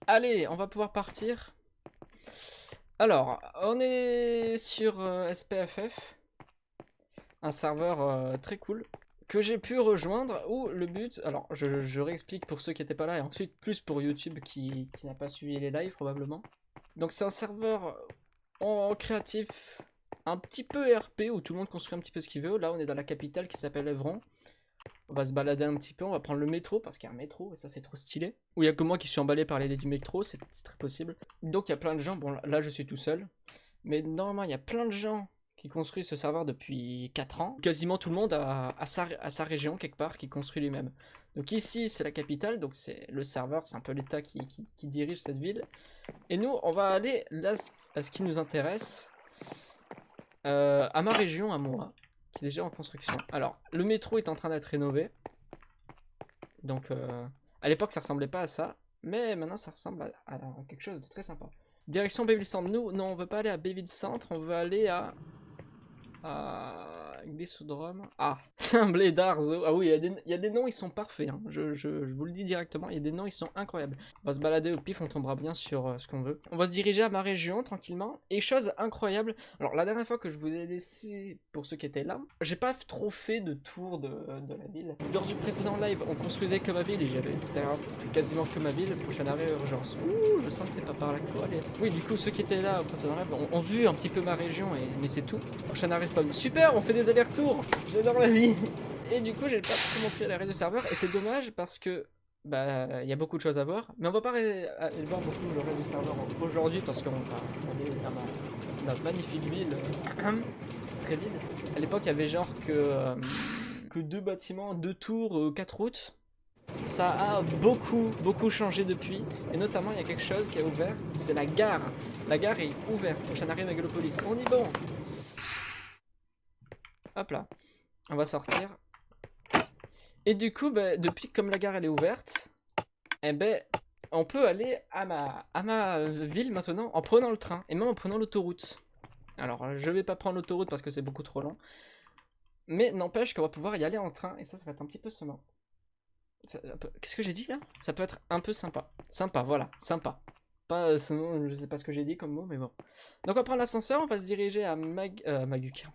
Allez, on va pouvoir partir. Alors, on est sur SPFF, un serveur très cool que j'ai pu rejoindre où le but, alors je réexplique pour ceux qui n'étaient pas là et ensuite plus pour YouTube qui n'a pas suivi les lives probablement. Donc c'est un serveur en créatif, un petit peu RP où tout le monde construit un petit peu ce qu'il veut. Là on est dans la capitale qui s'appelle Evron. On va se balader un petit peu, on va prendre le métro parce qu'il y a un métro et ça c'est trop stylé. Ou il y a que moi qui suis emballé par l'idée du métro, c'est très possible. Donc il y a plein de gens, bon là je suis tout seul, mais normalement il y a plein de gens qui construisent ce serveur depuis 4 ans. Quasiment tout le monde a sa région quelque part qui construit lui-même. Donc ici c'est la capitale, donc c'est le serveur, c'est un peu l'État qui dirige cette ville. Et nous on va aller là à ce qui nous intéresse, à ma région, à moi, qui est déjà en construction. Alors le métro est en train d'être rénové. Donc, à l'époque, ça ressemblait pas à ça, mais maintenant, ça ressemble à quelque chose de très sympa. Direction Bayville Centre. Nous, non, on veut pas aller à Bayville Centre, on veut aller à Glissodrome. Ah, c'est un blédard, zo. Ah oui, il y a des noms, ils sont parfaits, hein. Je vous le dis directement, il y a des noms, ils sont incroyables. On va se balader au pif, on tombera bien sur ce qu'on veut. On va se diriger à ma région, tranquillement. Et chose incroyable, alors la dernière fois que je vous ai laissé, pour ceux qui étaient là, j'ai pas trop fait de tour de la ville. Lors du précédent live, on construisait que ma ville et j'avais fait quasiment que ma ville. Prochain arrêt, urgence. Ouh, je sens que c'est pas par là qu'il faut aller. Oui, du coup, ceux qui étaient là au précédent live ont vu un petit peu ma région, mais c'est tout. Prochain arrêt spawn. Super, on fait des allers-retours. J'adore la vie. Et du coup, j'ai pas pu montrer l'arrêt du serveur et c'est dommage parce que bah il y a beaucoup de choses à voir, mais on va pas aller voir beaucoup le reste du serveur aujourd'hui parce qu'on va aller dans ma magnifique ville très vide. À l'époque, il y avait genre que deux bâtiments, deux tours, quatre routes. Ça a beaucoup changé depuis. Et notamment, il y a quelque chose qui est ouvert, c'est la gare. La gare est ouverte. Prochain arrêt Mégalopolis. On y bon. Hop là. On va sortir. Et du coup, bah, depuis comme la gare elle est ouverte, eh ben, on peut aller à ma ville maintenant en prenant le train. Et même en prenant l'autoroute. Alors, je vais pas prendre l'autoroute parce que c'est beaucoup trop long. Mais n'empêche qu'on va pouvoir y aller en train. Et ça va être un petit peu sympa. Qu'est-ce que j'ai dit là? Ça peut être un peu sympa. Sympa, voilà, sympa. Pas, je sais pas ce que j'ai dit comme mot, mais bon. Donc on prend l'ascenseur, on va se diriger à Magukerman.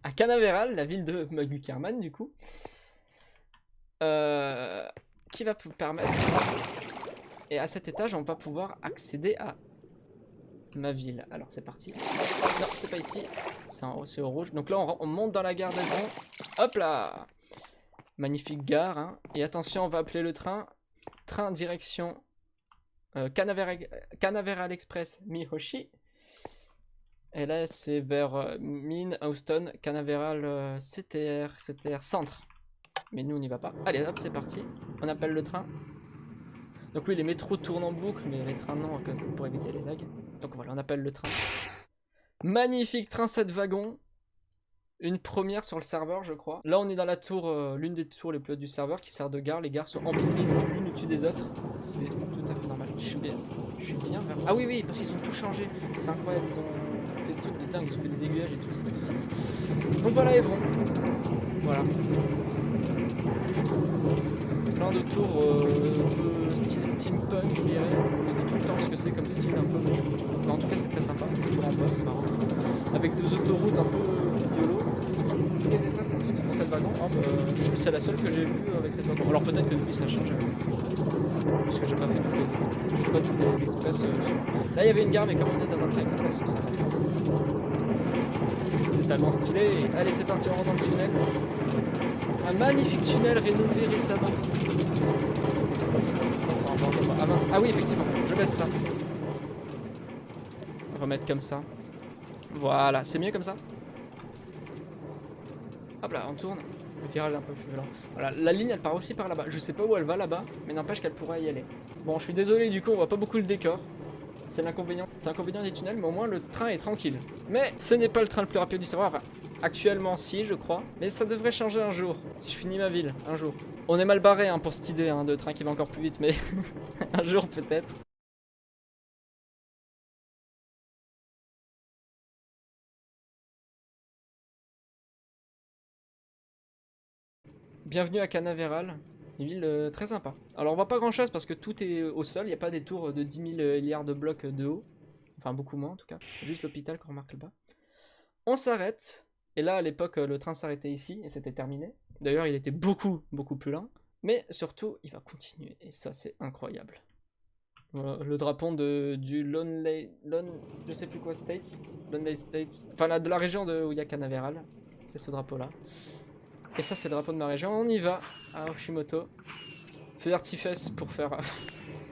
À Canaveral, la ville de Magukerman du coup. Euh, qui va vous permettre... Et à cet étage, on va pouvoir accéder à ma ville. Alors c'est parti. Non, c'est pas ici. C'est au rouge. Donc là, on monte dans la gare d'Evron. Hop là! Magnifique gare, hein. Et attention, on va appeler le train. Train direction Canaveral Express Mihoshi. Et là, c'est vers Mine, Houston, Canaveral CTR Centre. Mais nous, on n'y va pas. Allez, hop, c'est parti. On appelle le train. Donc oui, les métros tournent en boucle, mais les trains non, pour éviter les lags. Donc voilà, on appelle le train. Magnifique train 7 wagons. Une première sur le serveur, je crois. Là, on est dans la tour, l'une des tours les plus hautes du serveur qui sert de gare. Les gares sont empilées l'une au-dessus des autres. C'est tout à fait normal. Je suis bien vers... Ah oui, oui, parce qu'ils ont tout changé. C'est incroyable, ils ont fait des trucs de dingue. Ils ont fait des aiguillages et tout, c'est tout ça. Donc voilà, Evron. Voilà. Plein de tours un peu style steampunk, je dirais. On dit tout le temps ce que c'est comme style un peu. Mais en tout cas, c'est très sympa. Des tours en bois, c'est marrant. Avec deux autoroutes un peu YOLO. Toutes les détresses pour ceux qui font cette wagon. C'est la seule que j'ai vue avec cette wagon. Alors peut-être que depuis ça change. Parce que j'ai pas fait toutes les express. Je fais pas toutes les express sur... Là, il y avait une gare, mais comme on est dans un train express, ça va pas. C'est tellement stylé. Allez, c'est parti, on rentre dans le tunnel. Un magnifique tunnel rénové récemment. Ah mince, ah oui, effectivement, je baisse ça. On va mettre comme ça. Voilà, c'est mieux comme ça. Hop là, on tourne. Le virage est un peu plus violent. Voilà, la ligne elle part aussi par là-bas. Je sais pas où elle va là-bas, mais n'empêche qu'elle pourrait y aller. Bon, je suis désolé, du coup, on voit pas beaucoup le décor. C'est l'inconvénient. C'est l'inconvénient des tunnels, mais au moins le train est tranquille. Mais ce n'est pas le train le plus rapide du serveur. Enfin, actuellement, si, je crois. Mais ça devrait changer un jour. Si je finis ma ville, un jour. On est mal barré hein, pour cette idée hein, de train qui va encore plus vite, mais un jour peut-être. Bienvenue à Canaveral. Une ville très sympa. Alors on voit pas grand chose parce que tout est au sol, il n'y a pas des tours de 10 000 milliards de blocs de haut. Enfin beaucoup moins en tout cas. Juste l'hôpital qu'on remarque là-bas. On s'arrête. Et là à l'époque le train s'arrêtait ici et c'était terminé. D'ailleurs il était beaucoup plus lent. Mais surtout il va continuer et ça c'est incroyable. Voilà, le drapeau du Lonely... je sais plus quoi States. Lonely States. Enfin là, de la région où il y a Canaveral. C'est ce drapeau là. Et ça c'est le drapeau de ma région. On y va à Hoshimoto. Feu d'artifice pour faire...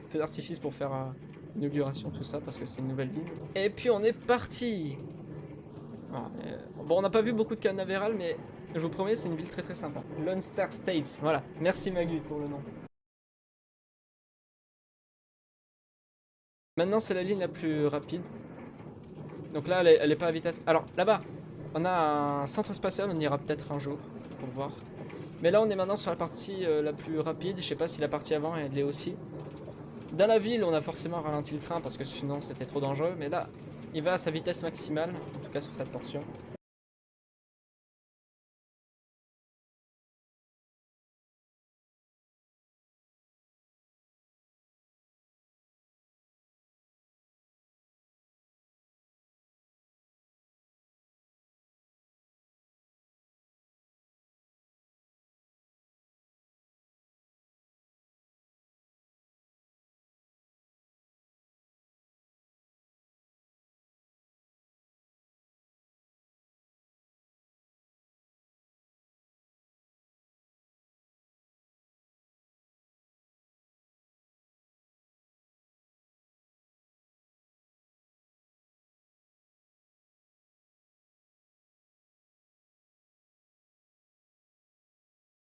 feu d'artifice pour faire l'inauguration, tout ça, parce que c'est une nouvelle ville. Et puis on est parti. Voilà, bon, on n'a pas vu beaucoup de Canaveral, mais je vous promets, c'est une ville très sympa. Lone Star States, voilà. Merci Magu pour le nom. Maintenant, c'est la ligne la plus rapide. Donc là, elle est pas à vitesse. Alors, là-bas, on a un centre spatial, on ira peut-être un jour pour voir. Mais là, on est maintenant sur la partie la plus rapide. Je sais pas si la partie avant, elle l'est aussi. Dans la ville, on a forcément ralenti le train parce que sinon, c'était trop dangereux. Mais là, il va à sa vitesse maximale, en tout cas sur cette portion.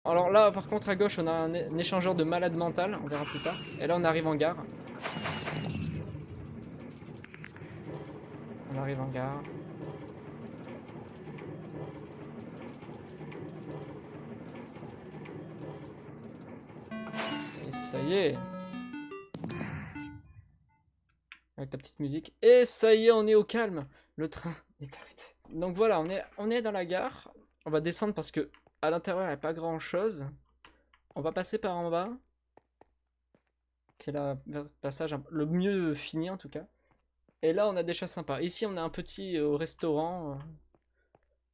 Alors là, par contre, à gauche, on a un échangeur de malade mental, on verra plus tard. Et là, on arrive en gare. On arrive en gare. Et ça y est. Avec la petite musique. Et ça y est, on est au calme. Le train est arrêté. Donc voilà, on est dans la gare. On va descendre parce que à l'intérieur, il n'y a pas grand chose. On va passer par en bas. Qui est le passage le mieux fini en tout cas. Et là, on a des choses sympas. Ici, on a un petit restaurant.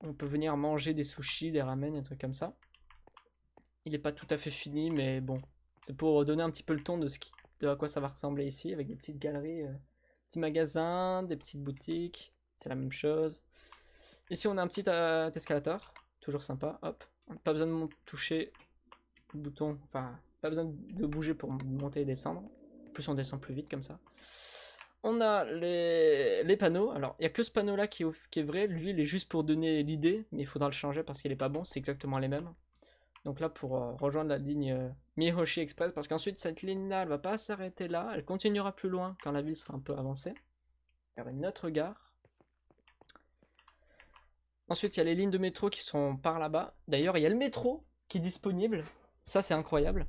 On peut venir manger des sushis, des ramen, des trucs comme ça. Il n'est pas tout à fait fini, mais bon. C'est pour donner un petit peu le ton de à quoi ça va ressembler ici, avec des petites galeries, petits magasins, des petites boutiques. C'est la même chose. Ici, on a un petit escalator. Toujours sympa. Hop. Pas besoin de toucher le bouton. Enfin, pas besoin de bouger pour monter et descendre. En plus, on descend plus vite comme ça. On a les panneaux. Alors, il n'y a que ce panneau-là qui est vrai. Lui, il est juste pour donner l'idée, mais il faudra le changer parce qu'il n'est pas bon. C'est exactement les mêmes. Donc là, pour rejoindre la ligne Mihoshi Express, parce qu'ensuite, cette ligne-là, elle va pas s'arrêter là. Elle continuera plus loin quand la ville sera un peu avancée. Vers une autre gare. Ensuite, il y a les lignes de métro qui sont par là-bas. D'ailleurs, il y a le métro qui est disponible. Ça, c'est incroyable.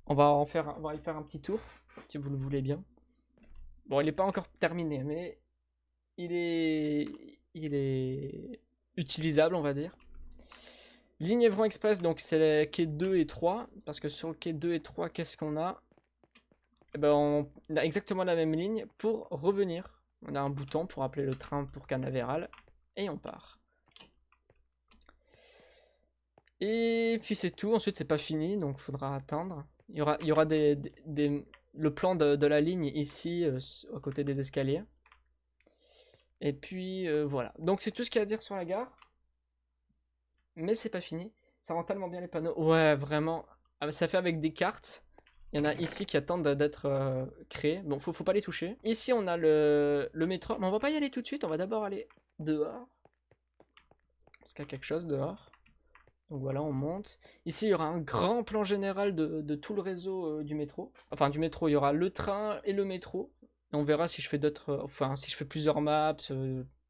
On va y faire un petit tour, si vous le voulez bien. Bon, il n'est pas encore terminé, mais il est utilisable, on va dire. Ligne Évron Express, donc c'est les quais 2 et 3. Parce que sur le quai 2 et 3, qu'est-ce qu'on a? Eh ben, on a exactement la même ligne pour revenir. On a un bouton pour appeler le train pour Canaveral. Et on part. Et puis c'est tout. Ensuite, c'est pas fini, donc il faudra attendre. Il y aura le plan de la ligne ici, à côté des escaliers. Et puis voilà. Donc c'est tout ce qu'il y a à dire sur la gare. Mais c'est pas fini. Ça rend tellement bien les panneaux. Ouais, vraiment. Ah, ça fait avec des cartes. Il y en a ici qui attendent d'être créés. Bon, faut pas les toucher. Ici, on a le métro. Mais on va pas y aller tout de suite. On va d'abord aller dehors. Parce qu'il y a quelque chose dehors. Donc voilà, on monte. Ici, il y aura un grand plan général de tout le réseau du métro. Enfin, du métro, il y aura le train et le métro. Et on verra si je fais enfin, si je fais plusieurs maps.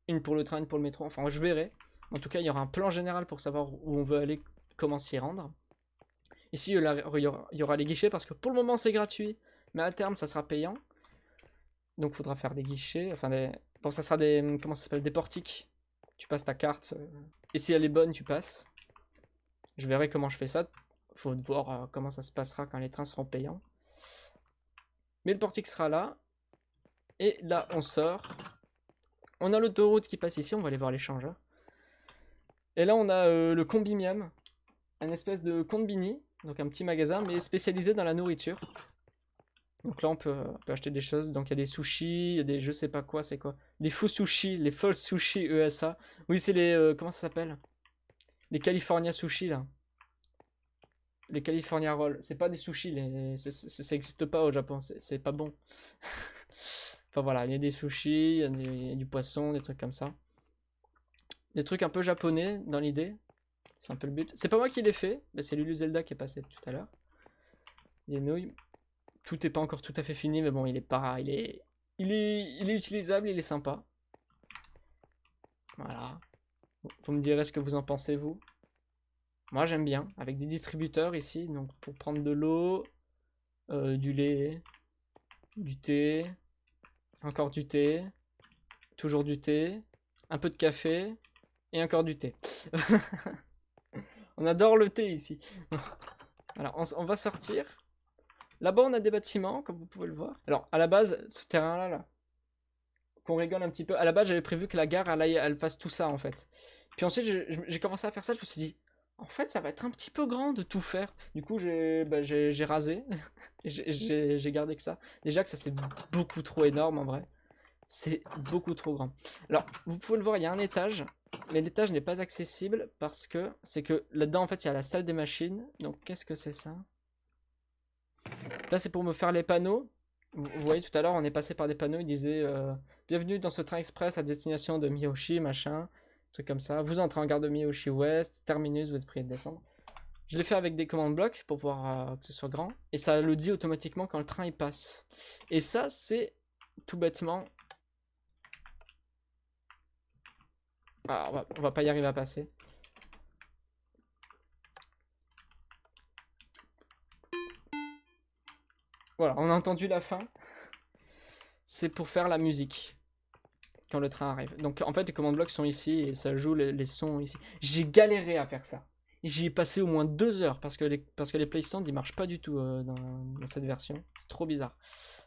Une pour le train, une pour le métro. Enfin, je verrai. En tout cas, il y aura un plan général pour savoir où on veut aller, comment s'y rendre. Ici, il y aura les guichets parce que pour le moment, c'est gratuit. Mais à terme, ça sera payant. Donc, il faudra faire des guichets. Enfin, bon, ça sera des... Comment ça s'appelle? Des portiques. Tu passes ta carte. Et si elle est bonne, tu passes. Je verrai comment je fais ça. Faut voir comment ça se passera quand les trains seront payants. Mais le portique sera là. Et là, on sort. On a l'autoroute qui passe ici. On va aller voir l'échangeur. Et là, on a le Combimiam. Un espèce de combini. Donc un petit magasin, mais spécialisé dans la nourriture. Donc là, on peut acheter des choses. Donc il y a des sushis, il y a des je sais pas quoi, c'est quoi. Des faux sushis, les false sushis ESA. Oui, c'est les... comment ça s'appelle? Les California sushis, là. Les California rolls. C'est pas des sushis, ça existe pas au Japon, c'est pas bon. Enfin voilà, il y a des sushis, il y a du poisson, des trucs comme ça. Des trucs un peu japonais dans l'idée. C'est un peu le but. C'est pas moi qui l'ai fait, mais c'est Lulu Zelda qui est passé tout à l'heure. Des nouilles. Tout n'est pas encore tout à fait fini, mais bon, il est pas, il est utilisable, il est sympa. Voilà. Vous me direz ce que vous en pensez, vous. Moi, j'aime bien. Avec des distributeurs ici, donc pour prendre de l'eau, du lait, du thé, encore du thé, toujours du thé, un peu de café et encore du thé. On adore le thé ici. Alors, on va sortir. Là-bas, on a des bâtiments, comme vous pouvez le voir. Alors, à la base, ce terrain-là, là, qu'on rigole un petit peu. À la base, j'avais prévu que la gare, elle fasse tout ça, en fait. Puis ensuite, j'ai commencé à faire ça, je me suis dit, en fait, ça va être un petit peu grand de tout faire. Du coup, j'ai rasé. J'ai gardé que ça. Déjà que ça, c'est beaucoup trop énorme, en vrai. C'est beaucoup trop grand. Alors, vous pouvez le voir, il y a un étage. Mais l'étage n'est pas accessible parce que c'est que là-dedans, en fait, il y a la salle des machines. Donc, qu'est-ce que c'est ça? Ça, c'est pour me faire les panneaux. Vous voyez, tout à l'heure, on est passé par des panneaux. Ils disaient bienvenue dans ce train express à destination de Miyoshi, machin. Truc comme ça. Vous entrez en gare de Miyoshi Ouest. Terminus, vous êtes prié de descendre. Je l'ai fait avec des commandes blocs pour pouvoir que ce soit grand. Et ça le dit automatiquement quand le train il passe. Et ça, c'est tout bêtement. Ah, on va pas y arriver à passer. Voilà, on a entendu la fin. C'est pour faire la musique quand le train arrive. Donc en fait, les commandes blocs sont ici et ça joue les sons ici. J'ai galéré à faire ça. J'y ai passé au moins 2 heures parce que les playstands ils marchent pas du tout dans cette version. C'est trop bizarre.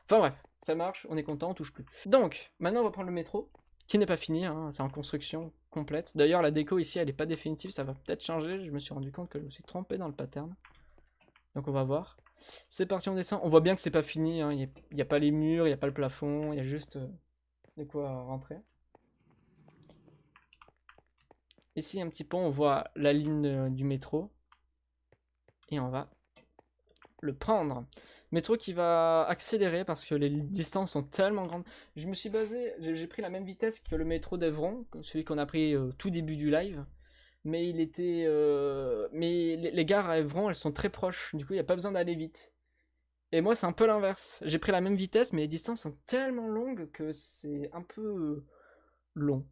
Enfin bref, ça marche, on est content, on touche plus. Donc, maintenant on va prendre le métro, qui n'est pas fini, hein, c'est en construction complète. D'ailleurs, la déco ici, elle est pas définitive, ça va peut-être changer. Je me suis rendu compte que je me suis trompé dans le pattern. Donc on va voir. C'est parti, on descend. On voit bien que c'est pas fini, hein. Il n'y a pas les murs, il n'y a pas le plafond, il y a juste de quoi rentrer. Ici, un petit pont, on voit la ligne du métro. Et on va le prendre. Métro qui va accélérer parce que les distances sont tellement grandes. Je me suis basé, j'ai pris la même vitesse que le métro d'Evron, celui qu'on a pris tout début du live. Mais il était, mais les gares à Evron, elles sont très proches. Du coup, il n'y a pas besoin d'aller vite. Et moi, c'est un peu l'inverse. J'ai pris la même vitesse, mais les distances sont tellement longues que c'est un peu long.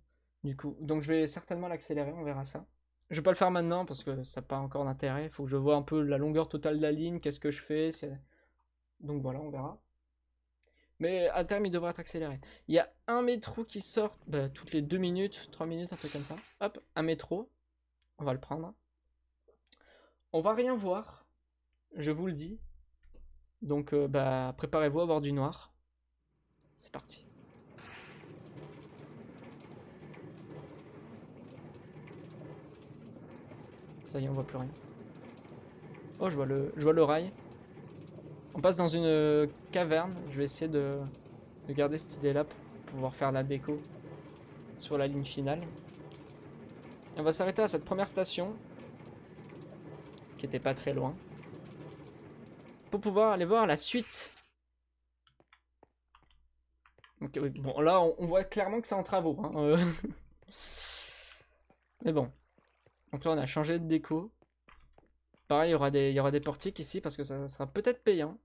Du coup, donc je vais certainement l'accélérer, on verra ça. Je vais pas le faire maintenant parce que ça n'a pas encore d'intérêt. Il faut que je vois un peu la longueur totale de la ligne, qu'est-ce que je fais. Donc voilà, on verra. Mais à terme, il devrait être accéléré. Il y a un métro qui sort toutes les 2 minutes, 3 minutes, un truc comme ça. Hop, un métro. On va le prendre. On va rien voir, je vous le dis. Donc préparez-vous à voir du noir. C'est parti. Ça y est, on voit plus rien. Oh, je vois le rail. On passe dans une caverne. Je vais essayer de garder cette idée-là pour pouvoir faire la déco sur la ligne finale. Et on va s'arrêter à cette première station, qui était pas très loin, pour pouvoir aller voir la suite. Donc, bon, là, on voit clairement que c'est en travaux. Hein. Mais bon. Donc là, on a changé de déco. Pareil, il y aura des portiques ici parce que ça sera peut-être payant.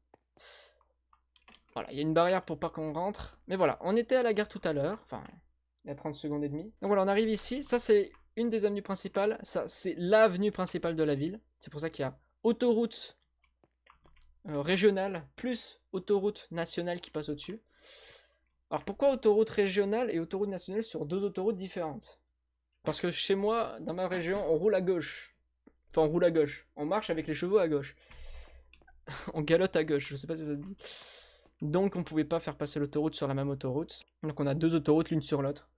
Voilà, il y a une barrière pour pas qu'on rentre. Mais voilà, on était à la gare tout à l'heure. Enfin, il y a 30 secondes et demie. Donc voilà, on arrive ici. Ça, c'est une des avenues principales. Ça, c'est l'avenue principale de la ville. C'est pour ça qu'il y a autoroute régionale plus autoroute nationale qui passe au-dessus. Alors pourquoi autoroute régionale et autoroute nationale sur 2 autoroutes différentes? Parce que chez moi, dans ma région, on roule à gauche. Enfin, on roule à gauche. On marche avec les chevaux à gauche. On galotte à gauche, je sais pas si ça te dit. Donc on pouvait pas faire passer l'autoroute sur la même autoroute. Donc on a deux autoroutes l'une sur l'autre.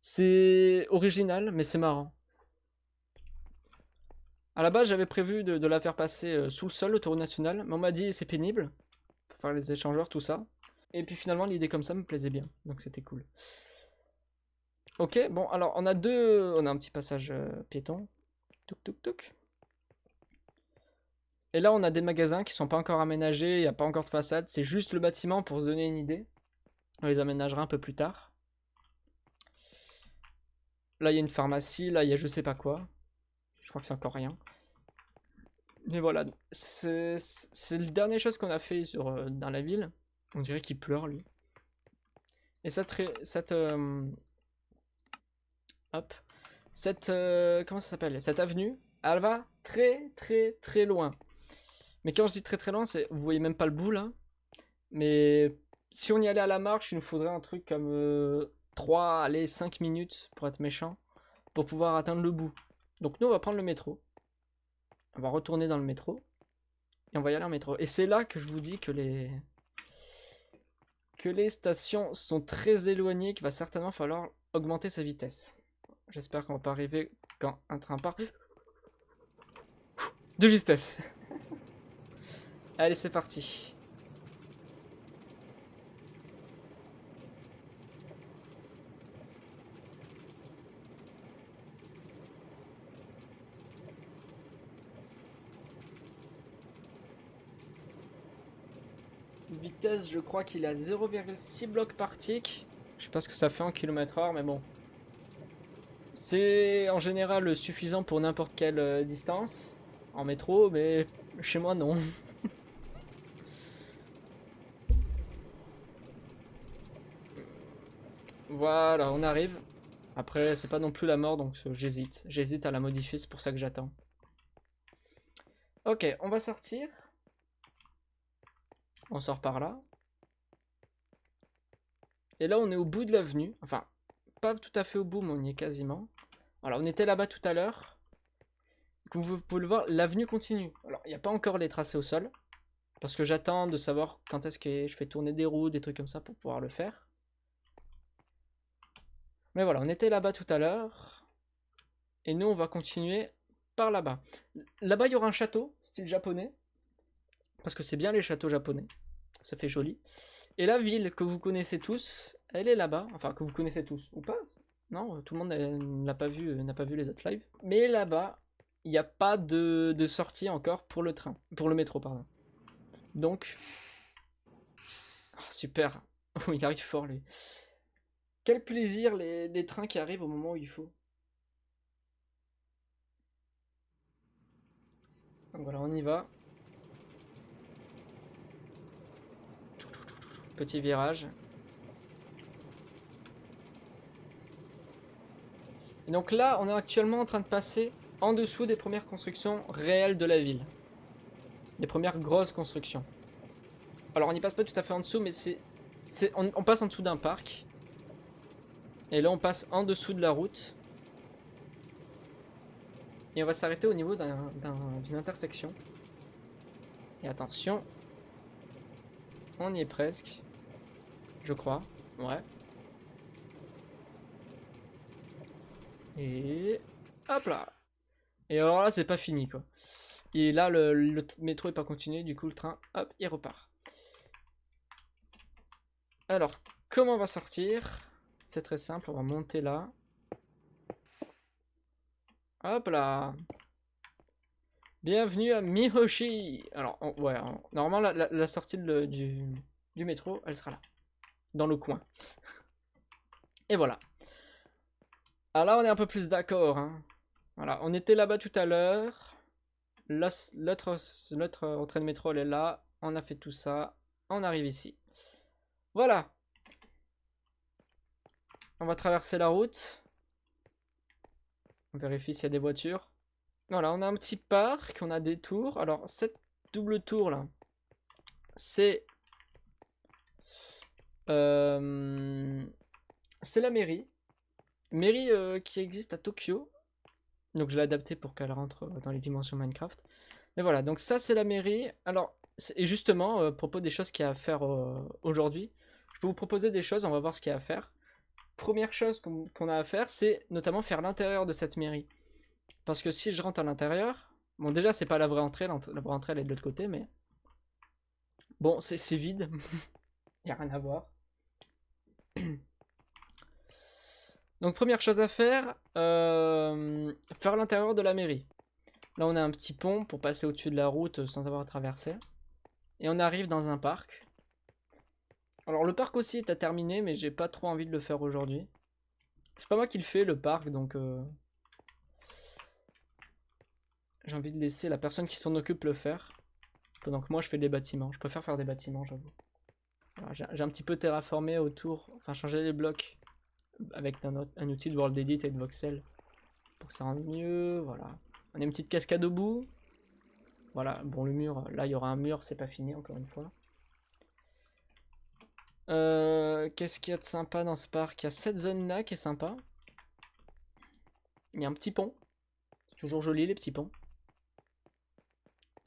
C'est original, mais c'est marrant. À la base, j'avais prévu de la faire passer sous le sol, l'autoroute nationale, mais on m'a dit c'est pénible, pour faire les échangeurs, tout ça. Et puis finalement, l'idée comme ça me plaisait bien, donc c'était cool. Ok, bon, alors on a un petit passage piéton. Touk touk touk. Et là, on a des magasins qui sont pas encore aménagés, il n'y a pas encore de façade, c'est juste le bâtiment pour se donner une idée. On les aménagera un peu plus tard. Là, il y a une pharmacie, là, il y a je sais pas quoi. Je crois que c'est encore rien. Mais voilà, c'est la dernière chose qu'on a fait dans la ville. On dirait qu'il pleure, lui. Et hop, comment ça s'appelle? Cette avenue, elle va très très très loin. Mais quand je dis très très loin, vous voyez même pas le bout là. Mais si on y allait à la marche, il nous faudrait un truc comme 3, allez, 5 minutes pour être méchant, pour pouvoir atteindre le bout. Donc nous, on va prendre le métro. On va retourner dans le métro. Et on va y aller en métro. Et c'est là que je vous dis que les stations sont très éloignées, qu'il va certainement falloir augmenter sa vitesse. J'espère qu'on va pas arriver quand un train part. De justesse. Allez, c'est parti. Vitesse, je crois qu'il est à 0,6 blocs par tick. Je sais pas ce que ça fait en km/h, mais bon. C'est en général suffisant pour n'importe quelle distance en métro, mais chez moi non. Voilà, on arrive. Après, c'est pas non plus la mort, donc j'hésite. J'hésite à la modifier, c'est pour ça que j'attends. Ok, on va sortir. On sort par là. Et là, on est au bout de l'avenue. Enfin, pas tout à fait au bout, mais on y est quasiment. Voilà, on était là-bas tout à l'heure. Comme vous pouvez le voir, l'avenue continue. Alors, il n'y a pas encore les tracés au sol. Parce que j'attends de savoir quand est-ce que je fais tourner des roues, des trucs comme ça pour pouvoir le faire. Mais voilà, on était là-bas tout à l'heure. Et nous, on va continuer par là-bas. Là-bas, il y aura un château, style japonais. Parce que c'est bien les châteaux japonais. Ça fait joli. Et la ville que vous connaissez tous, elle est là-bas. Enfin, que vous connaissez tous, ou pas. Non, tout le monde n'a pas vu les autres lives. Mais là-bas, il n'y a pas de sortie encore pour le train. Pour le métro, pardon. Donc... Oh, super. Oh, il arrive fort, lui. Quel plaisir les trains qui arrivent au moment où il faut. Donc voilà, on y va. Petit virage. Et donc là, on est actuellement en train de passer en dessous des premières constructions réelles de la ville. Les premières grosses constructions. Alors on n'y passe pas tout à fait en dessous, mais on passe en dessous d'un parc. Et là on passe en dessous de la route. Et on va s'arrêter au niveau d'une intersection. Et attention, on y est presque. Je crois, ouais. Et hop là. Et alors là c'est pas fini quoi. Et là le métro est pas continué, du coup le train, hop, il repart. Alors, comment on va sortir? C'est très simple, on va monter là. Hop là. Bienvenue à Mihoshi. Alors, ouais, normalement, la sortie du métro, elle sera là. Dans le coin. Et voilà. Alors là, on est un peu plus d'accord. Hein. Voilà, on était là-bas tout à l'heure. L'autre entrée de métro, elle est là. On a fait tout ça. On arrive ici. Voilà. On va traverser la route. On vérifie s'il y a des voitures. Voilà, on a un petit parc, on a des tours. Alors, cette double tour là, c'est la mairie. Mairie qui existe à Tokyo. Donc je l'ai adapté pour qu'elle rentre dans les dimensions Minecraft. Mais voilà, donc ça c'est la mairie. Alors, et justement, à propos des choses qu'il y a à faire aujourd'hui, je peux vous proposer des choses, on va voir ce qu'il y a à faire. Première chose qu'on a à faire, c'est notamment faire l'intérieur de cette mairie. Parce que si je rentre à l'intérieur, bon déjà c'est pas la vraie entrée, la vraie entrée elle est de l'autre côté, mais bon c'est vide, il n'y a rien à voir. Donc première chose à faire, faire l'intérieur de la mairie. Là on a un petit pont pour passer au-dessus de la route sans avoir à traverser. Et on arrive dans un parc. Alors le parc aussi est à terminer, mais j'ai pas trop envie de le faire aujourd'hui. C'est pas moi qui le fais le parc, donc j'ai envie de laisser la personne qui s'en occupe le faire. Pendant que moi je fais des bâtiments. Je préfère faire des bâtiments, j'avoue. J'ai un petit peu terraformé autour, enfin changer les blocs avec un outil de World Edit et de Voxel pour que ça rende mieux. Voilà. On a une petite cascade au bout. Voilà, bon le mur, là il y aura un mur, c'est pas fini encore une fois. Qu'est-ce qu'il y a de sympa dans ce parc? Il y a cette zone là qui est sympa. Il y a un petit pont. C'est toujours joli les petits ponts.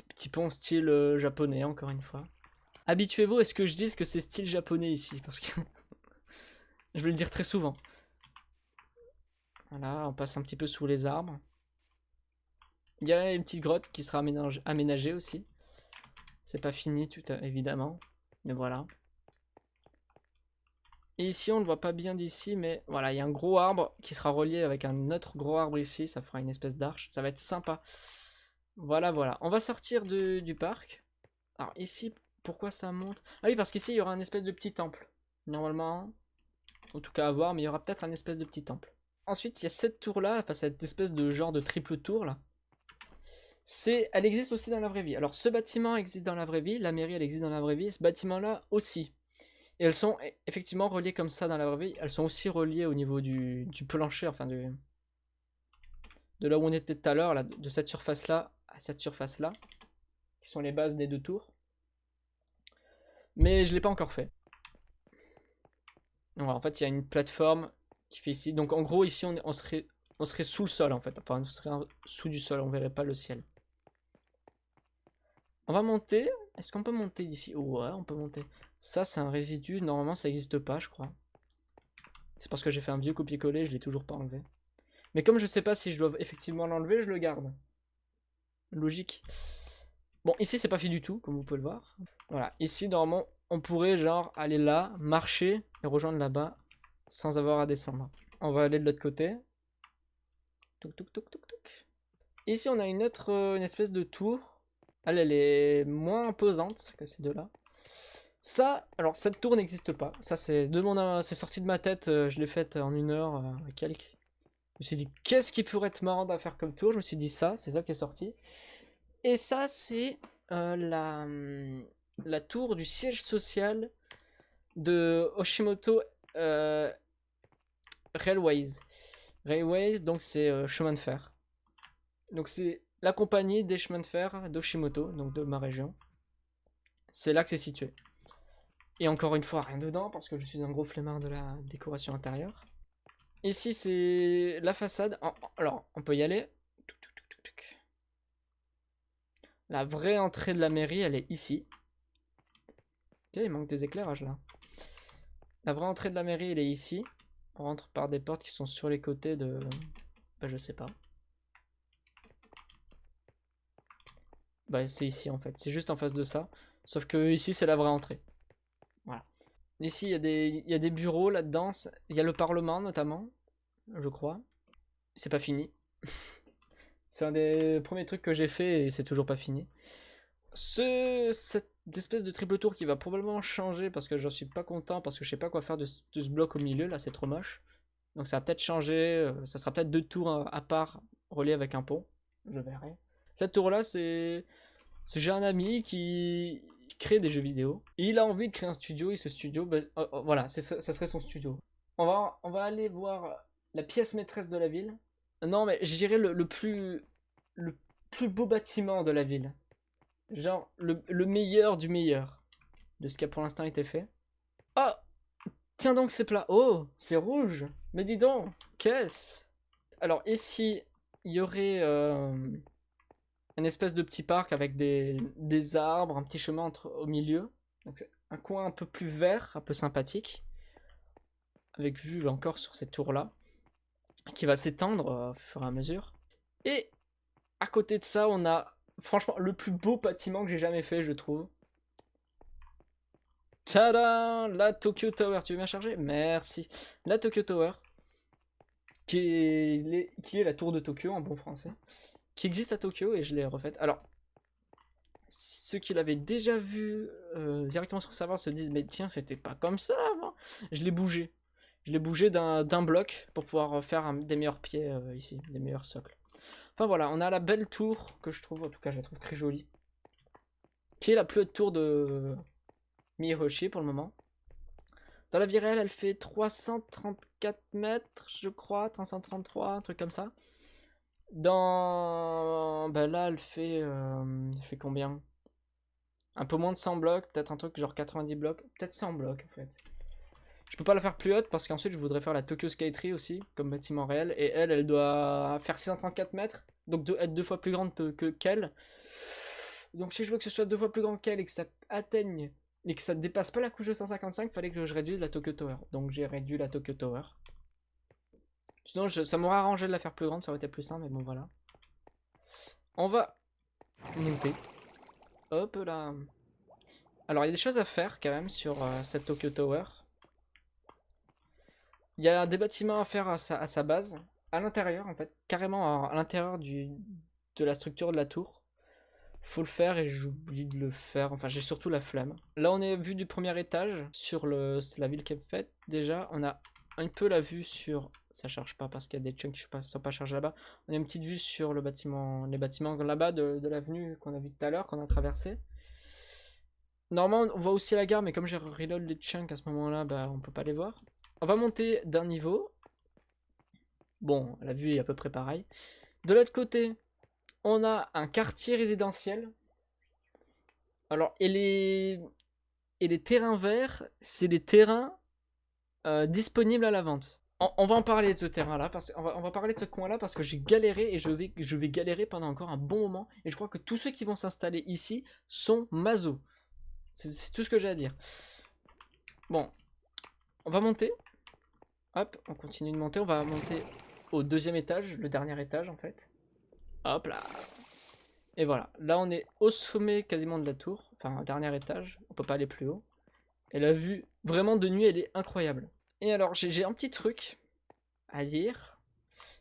Petit pont style japonais encore une fois. Habituez-vous à ce que je dise que c'est style japonais ici, parce que je vais le dire très souvent. Voilà, on passe un petit peu sous les arbres. Il y a une petite grotte qui sera aménagée aussi. C'est pas fini tout évidemment, mais voilà. Et ici on ne le voit pas bien d'ici, mais voilà, il y a un gros arbre qui sera relié avec un autre gros arbre ici, ça fera une espèce d'arche, ça va être sympa. Voilà, voilà. On va sortir du parc. Alors ici, pourquoi ça monte? Ah oui, parce qu'ici il y aura un espèce de petit temple. Normalement, en tout cas à voir, mais il y aura peut-être un espèce de petit temple. Ensuite, il y a cette tour là, enfin cette espèce de genre de triple tour là. Elle existe aussi dans la vraie vie. Alors ce bâtiment existe dans la vraie vie, la mairie elle existe dans la vraie vie, ce bâtiment là aussi. Et elles sont effectivement reliées comme ça dans la vraie vie, elles sont aussi reliées au niveau du plancher, enfin de là où on était tout à l'heure, de cette surface là à cette surface là, qui sont les bases des deux tours. Mais je l'ai pas encore fait. Donc, en fait il y a une plateforme qui fait ici, donc en gros ici on serait sous le sol en fait, enfin on serait sous du sol, on verrait pas le ciel. On va monter. Est-ce qu'on peut monter ici? Ouais, on peut monter. Ça, c'est un résidu. Normalement, ça n'existe pas, je crois. C'est parce que j'ai fait un vieux copier-coller, je l'ai toujours pas enlevé. Mais comme je sais pas si je dois effectivement l'enlever, je le garde. Logique. Bon, ici, c'est pas fait du tout, comme vous pouvez le voir. Voilà, ici, normalement, on pourrait, genre, aller là, marcher et rejoindre là-bas sans avoir à descendre. On va aller de l'autre côté. Touk, touk, touk, touk, touk. Ici, on a une espèce de tour. Elle est moins imposante que ces deux-là. Ça, alors cette tour n'existe pas. Ça, c'est sorti de ma tête. Je l'ai faite en 1 heure quelques. Je me suis dit, qu'est-ce qui pourrait être marrant à faire comme tour? Je me suis dit ça, c'est ça qui est sorti. Et ça, c'est la tour du siège social de Hoshimoto Railways. Railways, donc c'est chemin de fer. Donc c'est la compagnie des chemins de fer d'Hoshimoto, donc de ma région. C'est là que c'est situé. Et encore une fois, rien dedans, parce que je suis un gros flemmard de la décoration intérieure. Ici, c'est la façade. Alors, on peut y aller. La vraie entrée de la mairie, elle est ici. Ok, il manque des éclairages, là. La vraie entrée de la mairie, elle est ici. On rentre par des portes qui sont sur les côtés de... Bah, je sais pas. Bah, c'est ici, en fait. C'est juste en face de ça. Sauf que ici, c'est la vraie entrée. Voilà. Ici, il y a des bureaux là-dedans. Il y a le Parlement, notamment. Je crois. C'est pas fini. C'est un des premiers trucs que j'ai fait et c'est toujours pas fini. Cette espèce de triple tour qui va probablement changer parce que j'en suis pas content, parce que je sais pas quoi faire de ce bloc au milieu, là c'est trop moche. Donc ça va peut-être changer, ça sera peut-être 2 tours à part reliées avec un pont. Je verrai. Cette tour là, j'ai un ami qui crée des jeux vidéo. Et il a envie de créer un studio et ce studio, bah, voilà, ça serait son studio. On va aller voir la pièce maîtresse de la ville. Non, mais je dirais le plus beau bâtiment de la ville. Genre, le meilleur du meilleur de ce qui a pour l'instant été fait. Oh! Tiens donc, c'est plat. Oh! C'est rouge! Mais dis donc, qu'est-ce? Alors, ici, il y aurait une espèce de petit parc avec des arbres, un petit chemin au milieu. Donc, un coin un peu plus vert, un peu sympathique. Avec vue encore sur cette tour-là. Qui va s'étendre au fur et à mesure. Et à côté de ça, on a franchement le plus beau bâtiment que j'ai jamais fait, je trouve. Tadam! La Tokyo Tower. Tu veux bien charger? Merci. La Tokyo Tower. Qui est la tour de Tokyo en bon français. Qui existe à Tokyo et je l'ai refaite. Alors, ceux qui l'avaient déjà vu directement sur le serveur se disent, mais tiens, c'était pas comme ça avant. Je l'ai bougé. Je l'ai bougé d'un bloc pour pouvoir faire des meilleurs pieds ici, des meilleurs socles. Enfin voilà, on a la belle tour que je trouve, en tout cas je la trouve très jolie. Qui est la plus haute tour de Mihiroshi pour le moment. Dans la vie réelle, elle fait 334 mètres, je crois, 333, un truc comme ça. Dans... Bah là, elle fait combien? Un peu moins de 100 blocs, peut-être un truc genre 90 blocs, peut-être 100 blocs en fait. Je peux pas la faire plus haute parce qu'ensuite je voudrais faire la Tokyo Skytree aussi, comme bâtiment réel. Et elle doit faire 634 mètres, donc être 2 fois plus grande qu'elle. Donc si je veux que ce soit 2 fois plus grand qu'elle et que ça atteigne, et que ça ne dépasse pas la couche de 155, il fallait que je réduise la Tokyo Tower. Donc j'ai réduit la Tokyo Tower. Sinon ça m'aurait arrangé de la faire plus grande, ça aurait été plus simple, mais bon voilà. On va monter. Hop là. Alors il y a des choses à faire quand même sur cette Tokyo Tower. Il y a des bâtiments à faire à sa base, à l'intérieur en fait, carrément à l'intérieur de la structure de la tour. Faut le faire et j'oublie de le faire, enfin j'ai surtout la flemme. Là on est vu du premier étage sur la ville qui est faite. Déjà on a un peu la vue sur... Ça charge pas parce qu'il y a des chunks qui ne sont pas chargés là-bas. On a une petite vue sur les bâtiments là-bas de l'avenue qu'on a vu tout à l'heure, qu'on a traversé. Normalement on voit aussi la gare, mais comme j'ai reload les chunks à ce moment-là, bah on peut pas les voir. On va monter d'un niveau. Bon, la vue est à peu près pareille. De l'autre côté, on a un quartier résidentiel. Alors, et les terrains verts, c'est les terrains disponibles à la vente. On va en parler de ce terrain-là, on va parler de ce coin-là parce que j'ai galéré et je vais galérer pendant encore un bon moment. Et je crois que tous ceux qui vont s'installer ici sont mazos. C'est tout ce que j'ai à dire. Bon, on va monter. Hop, on continue de monter. On va monter au deuxième étage, le dernier étage en fait. Hop là. Et voilà, là on est au sommet quasiment de la tour, enfin dernier étage, on peut pas aller plus haut. Et la vue, vraiment de nuit, elle est incroyable. Et alors j'ai un petit truc à dire,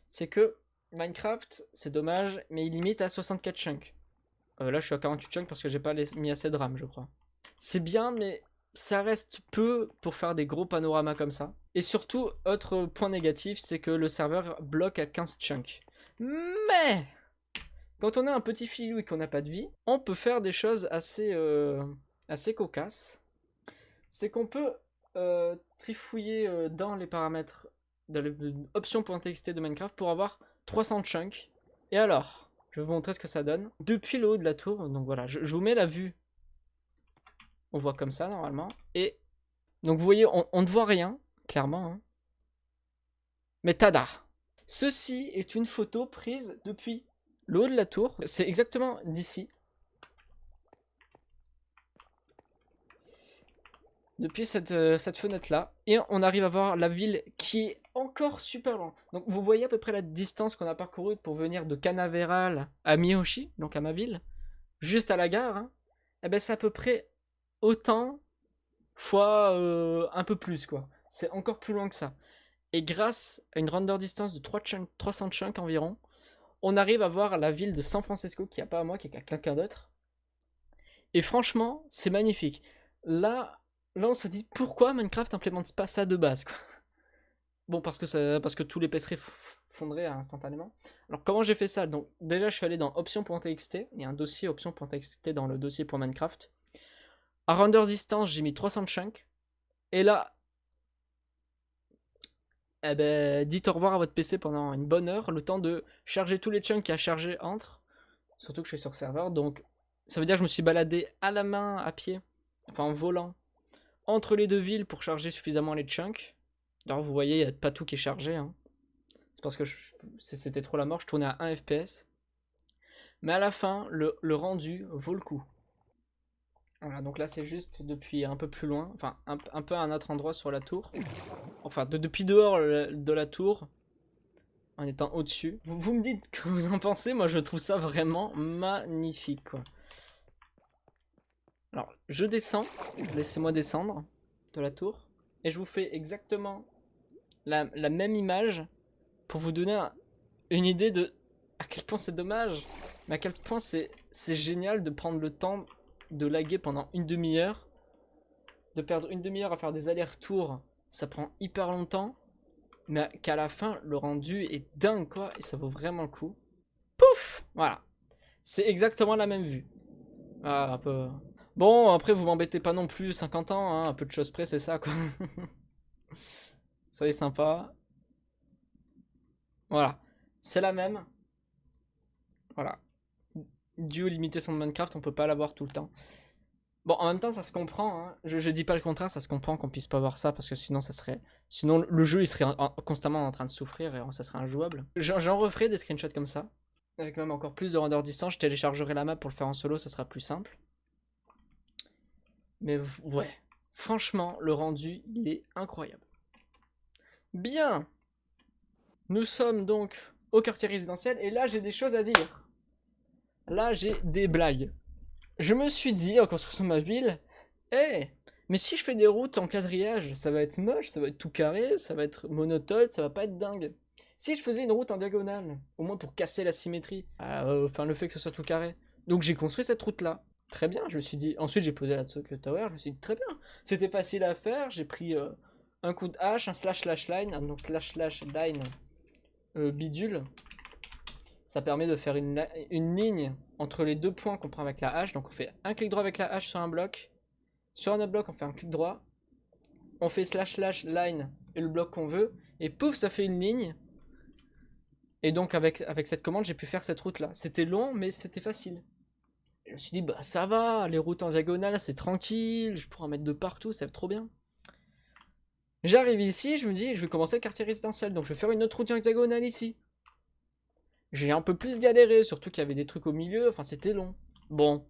c'est que Minecraft, c'est dommage, mais il limite à 64 chunks. Là je suis à 48 chunks parce que j'ai pas mis assez de RAM je crois. C'est bien, mais ça reste peu pour faire des gros panoramas comme ça. Et surtout, autre point négatif, c'est que le serveur bloque à 15 chunks. Mais quand on a un petit filou et qu'on n'a pas de vie, on peut faire des choses assez cocasses. C'est qu'on peut trifouiller dans les paramètres de l'option.txt de Minecraft pour avoir 300 chunks. Et alors, je vais vous montrer ce que ça donne. Depuis le haut de la tour, donc voilà, je vous mets la vue. On voit comme ça normalement. Et donc vous voyez, on ne voit rien, clairement. Hein. Mais tada! Ceci est une photo prise depuis le haut de la tour. C'est exactement d'ici. Depuis cette fenêtre-là. Et on arrive à voir la ville qui est encore super loin. Donc vous voyez à peu près la distance qu'on a parcourue pour venir de Canaveral à Miyoshi, donc à ma ville, juste à la gare. Hein. Et ben c'est à peu près autant fois un peu plus quoi. C'est encore plus loin que ça. Et grâce à une render distance de 300 chunks environ, on arrive à voir la ville de San Francisco qui n'est pas à moi, qui est à quelqu'un d'autre. Et franchement, c'est magnifique. Là, on se dit pourquoi Minecraft n'implémente pas ça de base quoi. Bon, parce que tous les PSR fonderaient instantanément. Alors comment j'ai fait ça? Donc déjà je suis allé dans option.txt, il y a un dossier option.txt dans le dossier pour Minecraft. À render distance, j'ai mis 300 chunks. Et là, eh ben, dites au revoir à votre PC pendant une bonne heure, le temps de charger tous les chunks qu'il y a chargé entre. Surtout que je suis sur serveur, donc ça veut dire que je me suis baladé à la main, à pied, enfin en volant, entre les deux villes pour charger suffisamment les chunks. Alors vous voyez, il n'y a pas tout qui est chargé. Hein. C'est parce que c'était trop la mort, je tournais à 1 FPS. Mais à la fin, le rendu vaut le coup. Voilà, donc là c'est juste depuis un peu plus loin, enfin un peu à un autre endroit sur la tour. Enfin, depuis dehors de la tour, en étant au-dessus. Vous me dites que vous en pensez, moi je trouve ça vraiment magnifique, quoi. Alors, je descends, laissez-moi descendre de la tour, et je vous fais exactement la même image pour vous donner une idée de à quel point c'est dommage, mais à quel point c'est génial de prendre le temps de laguer pendant une demi-heure, de perdre une demi-heure à faire des allers-retours, ça prend hyper longtemps, mais qu'à la fin, le rendu est dingue, quoi, et ça vaut vraiment le coup. Pouf! Voilà. C'est exactement la même vue. Ah, un peu... Bon, après, vous m'embêtez pas non plus, 50 ans, hein, un peu de choses près, c'est ça, quoi. Soyez sympa. Voilà. C'est la même. Voilà. Dû aux limitations de Minecraft, on peut pas l'avoir tout le temps. Bon, en même temps, ça se comprend, hein. Je dis pas le contraire, ça se comprend qu'on puisse pas voir ça, parce que sinon, ça serait... Sinon, le jeu, il serait constamment en train de souffrir, et ça serait injouable. J'en referai des screenshots comme ça. Avec même encore plus de render distance, je téléchargerai la map pour le faire en solo, ça sera plus simple. Mais ouais, franchement, le rendu, il est incroyable. Bien. Nous sommes donc au quartier résidentiel, et là, j'ai des choses à dire. Là, j'ai des blagues. Je me suis dit, en construisant ma ville, hey, mais si je fais des routes en quadrillage, ça va être moche, ça va être tout carré, ça va être monotone, ça va pas être dingue. Si je faisais une route en diagonale, au moins pour casser la symétrie, enfin le fait que ce soit tout carré. Donc j'ai construit cette route-là. Très bien, je me suis dit. Ensuite j'ai posé la Tokyo Tower, je me suis dit très bien. C'était facile à faire, j'ai pris un coup de hache, un slash line, donc slash line bidule. Ça permet de faire une ligne entre les deux points qu'on prend avec la hache. Donc on fait un clic droit avec la hache sur un bloc. Sur un autre bloc, on fait un clic droit. On fait slash line et le bloc qu'on veut. Et pouf, ça fait une ligne. Et donc avec cette commande, j'ai pu faire cette route là. C'était long, mais c'était facile. Et je me suis dit, bah ça va, les routes en diagonale, c'est tranquille. Je pourrais en mettre de partout, c'est trop bien. J'arrive ici, je me dis, je vais commencer le quartier résidentiel. Donc je vais faire une autre route en diagonale ici. J'ai un peu plus galéré, surtout qu'il y avait des trucs au milieu, enfin c'était long. Bon,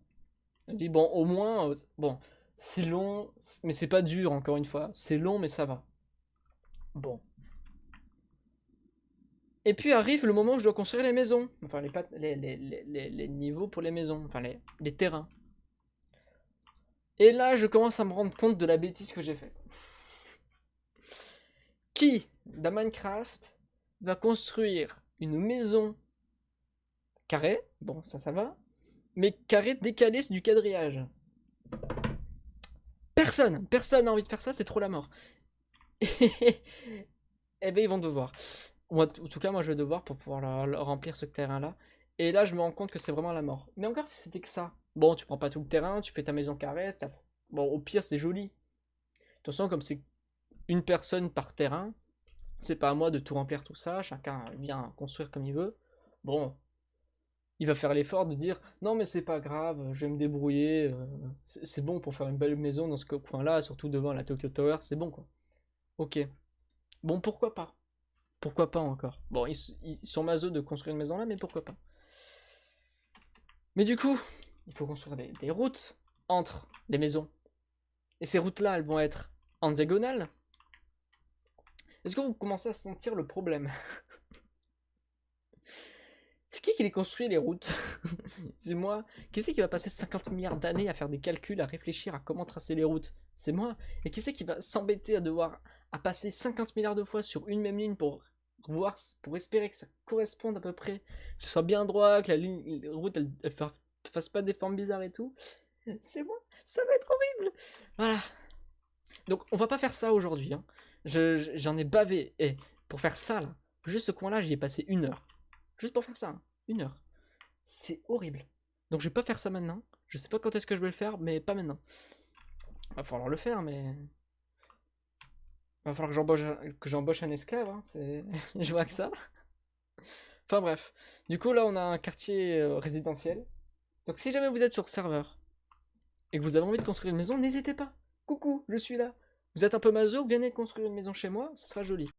je dis bon, au moins, bon, c'est long, mais c'est pas dur encore une fois. C'est long, mais ça va. Bon. Et puis arrive le moment où je dois construire les maisons. Enfin, les niveaux pour les maisons, enfin les terrains. Et là, je commence à me rendre compte de la bêtise que j'ai faite. Qui, dans Minecraft, va construire une maison carrée, bon, ça va, mais carré décalé du quadrillage. Personne n'a envie de faire ça, c'est trop la mort. Eh ben ils vont devoir. Moi, en tout cas, moi je vais devoir pour pouvoir remplir ce terrain-là. Et là, je me rends compte que c'est vraiment la mort. Mais encore, si c'était que ça. Bon, tu prends pas tout le terrain, tu fais ta maison carrée. Bon, au pire, c'est joli. De toute façon, comme c'est une personne par terrain, c'est pas à moi de tout remplir tout ça. Chacun vient construire comme il veut. Bon, il va faire l'effort de dire non, mais c'est pas grave, je vais me débrouiller. C'est bon pour faire une belle maison dans ce coin-là, surtout devant la Tokyo Tower, c'est bon quoi. Ok. Bon, pourquoi pas? Pourquoi pas encore? Bon, ils sont maso de construire une maison là, mais pourquoi pas? Mais du coup, il faut construire des routes entre les maisons. Et ces routes-là, elles vont être en diagonale. Est-ce que vous commencez à sentir le problème? C'est qui les construit les routes? C'est moi. Qui c'est qui va passer 50 milliards d'années à faire des calculs, à réfléchir à comment tracer les routes? C'est moi. Et qui c'est qui va s'embêter à passer 50 milliards de fois sur une même ligne pour voir, pour espérer que ça corresponde à peu près, que ce soit bien droit, que la route elle fasse pas des formes bizarres et tout? C'est moi. Ça va être horrible. Voilà. Donc on va pas faire ça aujourd'hui. Hein. J'en ai bavé. Et pour faire ça là, juste ce coin-là, j'y ai passé 1 heure. Juste pour faire ça, hein. 1 heure. C'est horrible. Donc je vais pas faire ça maintenant. Je sais pas quand est-ce que je vais le faire, mais pas maintenant. Va falloir le faire, mais... Va falloir que j'embauche un esclave, hein. Je vois que ça. Enfin bref. Du coup là on a un quartier résidentiel. Donc si jamais vous êtes sur serveur, et que vous avez envie de construire une maison, n'hésitez pas. Coucou, je suis là. Vous êtes un peu maso, venez construire une maison chez moi, ce sera joli.